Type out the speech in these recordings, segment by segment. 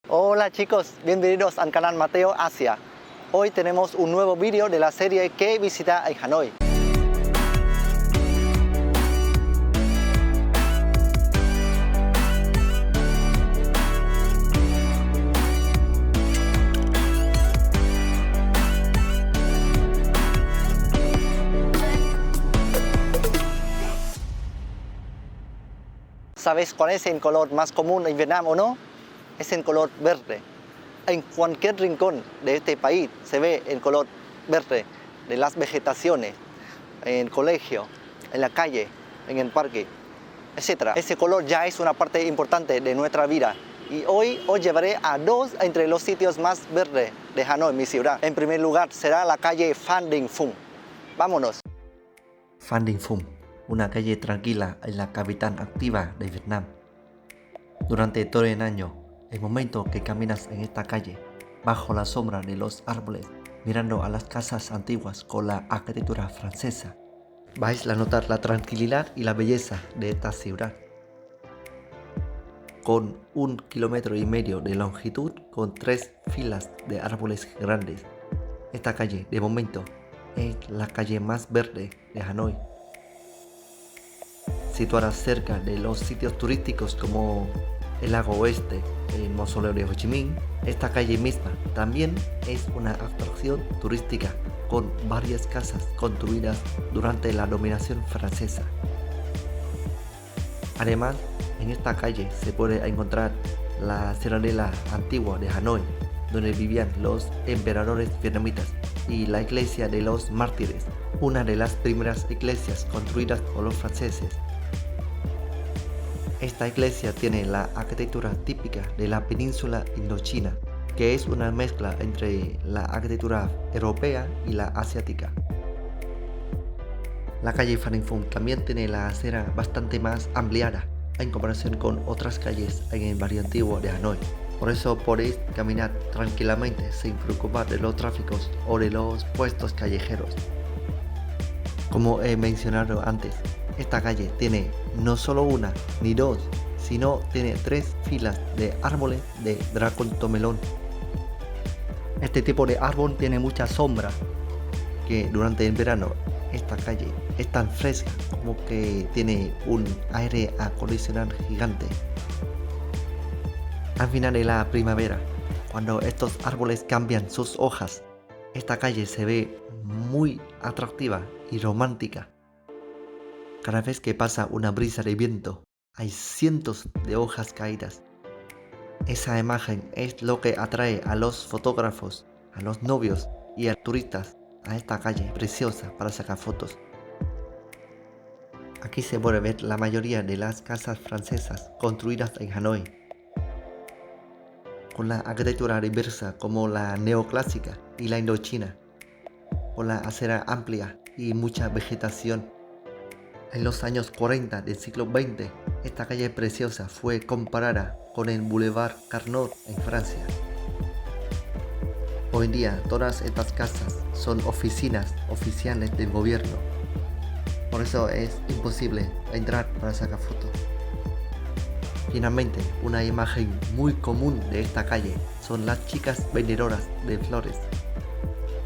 Hola chicos, bienvenidos al canal Mateo Asia. Hoy tenemos un nuevo vídeo de la serie ¿Qué visita en Hanoi? ¿Sabes cuál es el color más común en Vietnam o no? Es el color verde. En cualquier rincón de este país se ve el color verde de las vegetaciones, en el colegio, en la calle, en el parque, etc. Ese color ya es una parte importante de nuestra vida. Y hoy os llevaré a dos entre los sitios más verdes de Hanoi, mi ciudad. En primer lugar será la calle Phan Đình Phùng. Vámonos. Phan Đình Phùng, una calle tranquila en la capital activa de Vietnam. Durante todo el año, el momento que caminas en esta calle, bajo la sombra de los árboles, mirando a las casas antiguas con la arquitectura francesa, vais a notar la tranquilidad y la belleza de esta ciudad. Con 1,5 kilómetros de longitud, con 3 filas de árboles grandes, esta calle, de momento, es la calle más verde de Hanoi. Situada cerca de los sitios turísticos como el Lago Oeste, el Mausoleo de Ho Chi Minh, esta calle misma también es una atracción turística con varias casas construidas durante la dominación francesa. Además, en esta calle se puede encontrar la ciudadela antigua de Hanoi, donde vivían los emperadores vietnamitas, y la iglesia de los mártires, una de las primeras iglesias construidas por los franceses. Esta iglesia tiene la arquitectura típica de la península indochina, que es una mezcla entre la arquitectura europea y la asiática. La calle Phan Đình Phùng también tiene la acera bastante más ampliada en comparación con otras calles en el barrio antiguo de Hanoi. Por eso podéis caminar tranquilamente sin preocupar de los tráficos o de los puestos callejeros. Como he mencionado antes, esta calle tiene no solo una ni dos, sino tiene 3 filas de árboles de dracontomelón. Este tipo de árbol tiene mucha sombra, que durante el verano esta calle es tan fresca como que tiene un aire acondicionado gigante. Al final de la primavera, cuando estos árboles cambian sus hojas, esta calle se ve muy atractiva y romántica. Cada vez que pasa una brisa de viento, hay cientos de hojas caídas. Esa imagen es lo que atrae a los fotógrafos, a los novios y a turistas a esta calle preciosa para sacar fotos. Aquí se puede ver la mayoría de las casas francesas construidas en Hanoi, con la arquitectura diversa como la neoclásica y la indochina, con la acera amplia y mucha vegetación. En los años 40 del siglo XX, esta calle preciosa fue comparada con el Boulevard Carnot en Francia. Hoy en día todas estas casas son oficinas oficiales del gobierno. Por eso es imposible entrar para sacar fotos. Finalmente, una imagen muy común de esta calle son las chicas vendedoras de flores.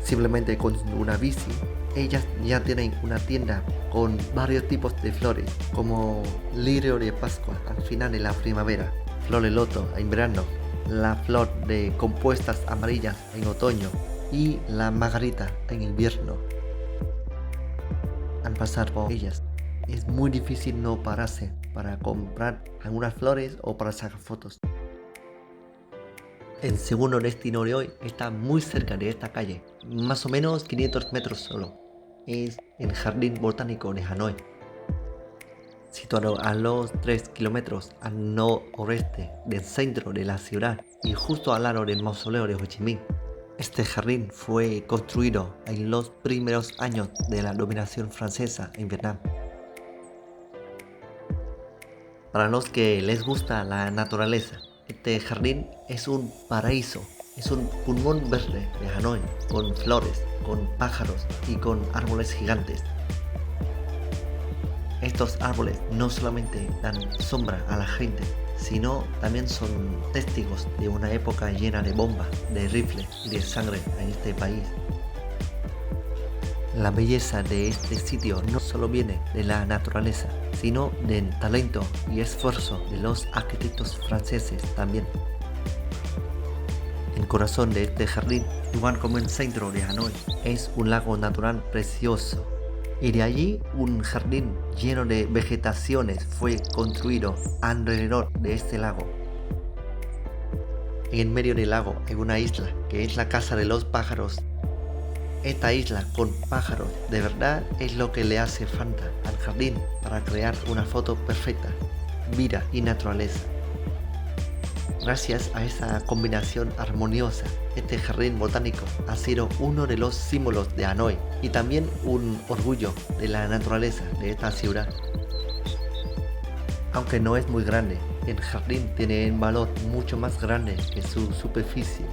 Simplemente con una bici, ellas ya tienen una tienda con varios tipos de flores, como lirio de Pascua al final de la primavera, flor de loto en verano, la flor de compuestas amarillas en otoño y la margarita en invierno. Al pasar por ellas, es muy difícil no pararse para comprar algunas flores o para sacar fotos. El segundo destino de hoy está muy cerca de esta calle, más o menos 500 metros solo. Es el Jardín Botánico de Hanoi, situado a los 3 kilómetros al noroeste del centro de la ciudad y justo al lado del Mausoleo de Ho Chi Minh. Este jardín fue construido en los primeros años de la dominación francesa en Vietnam. Para los que les gusta la naturaleza, este jardín es un paraíso, es un pulmón verde de Hanoi, con flores, con pájaros y con árboles gigantes. Estos árboles no solamente dan sombra a la gente, sino también son testigos de una época llena de bombas, de rifles y de sangre en este país. La belleza de este sitio no solo viene de la naturaleza, sino del talento y esfuerzo de los arquitectos franceses también. El corazón de este jardín, igual como el centro de Hanoi, es un lago natural precioso. Y de allí un jardín lleno de vegetaciones fue construido alrededor de este lago. En el medio del lago hay una isla que es la casa de los pájaros. Esta isla con pájaros de verdad es lo que le hace falta al jardín para crear una foto perfecta, vida y naturaleza. Gracias a esa combinación armoniosa, este jardín botánico ha sido uno de los símbolos de Hanoi y también un orgullo de la naturaleza de esta ciudad. Aunque no es muy grande, el jardín tiene un valor mucho más grande que su superficie.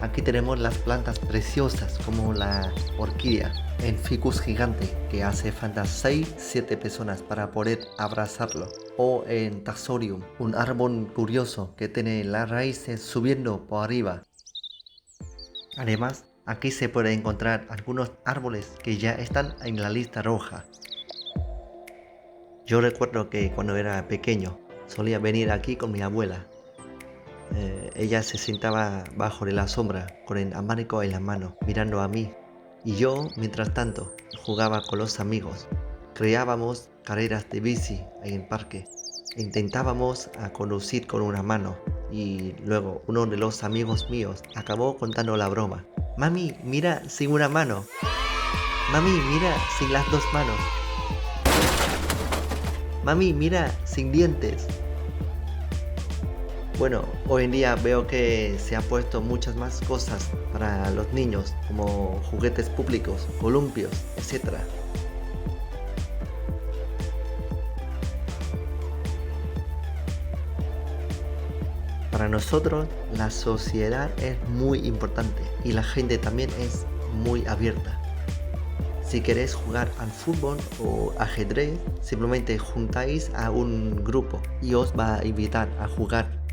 Aquí tenemos las plantas preciosas como la orquídea, el ficus gigante que hace falta 6-7 personas para poder abrazarlo, o el taxodium, un árbol curioso que tiene las raíces subiendo por arriba. Además, aquí se puede encontrar algunos árboles que ya están en la lista roja. Yo recuerdo que cuando era pequeño solía venir aquí con mi abuela. Ella se sentaba bajo de la sombra con el abanico en la mano mirando a mí y yo mientras tanto jugaba con los amigos. Creábamos carreras de bici en el parque. Intentábamos conducir con una mano y luego uno de los amigos míos acabó contando la broma. Mami, mira sin una mano. Mami, mira sin las dos manos. Mami, mira sin dientes. Bueno, hoy en día veo que se han puesto muchas más cosas para los niños, como juguetes públicos, columpios, etc. Para nosotros, la sociedad es muy importante y la gente también es muy abierta. Si queréis jugar al fútbol o ajedrez, simplemente juntáis a un grupo y os va a invitar a jugar.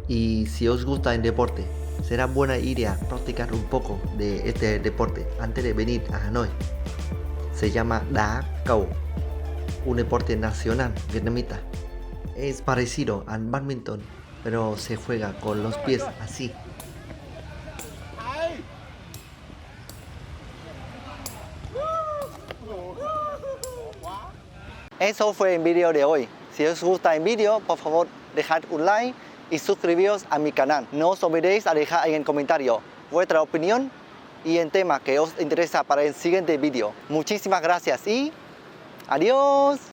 Y si os gusta el deporte, será buena idea practicar un poco de este deporte antes de venir a Hanoi. Se llama Đá cầu, un deporte nacional vietnamita. Es parecido al badminton, pero se juega con los pies así. Eso fue el vídeo de hoy. Si os gusta el vídeo, por favor, dejad un like y suscribíos a mi canal. No os olvidéis a dejar en el comentario vuestra opinión y el tema que os interesa para el siguiente vídeo. Muchísimas gracias y adiós.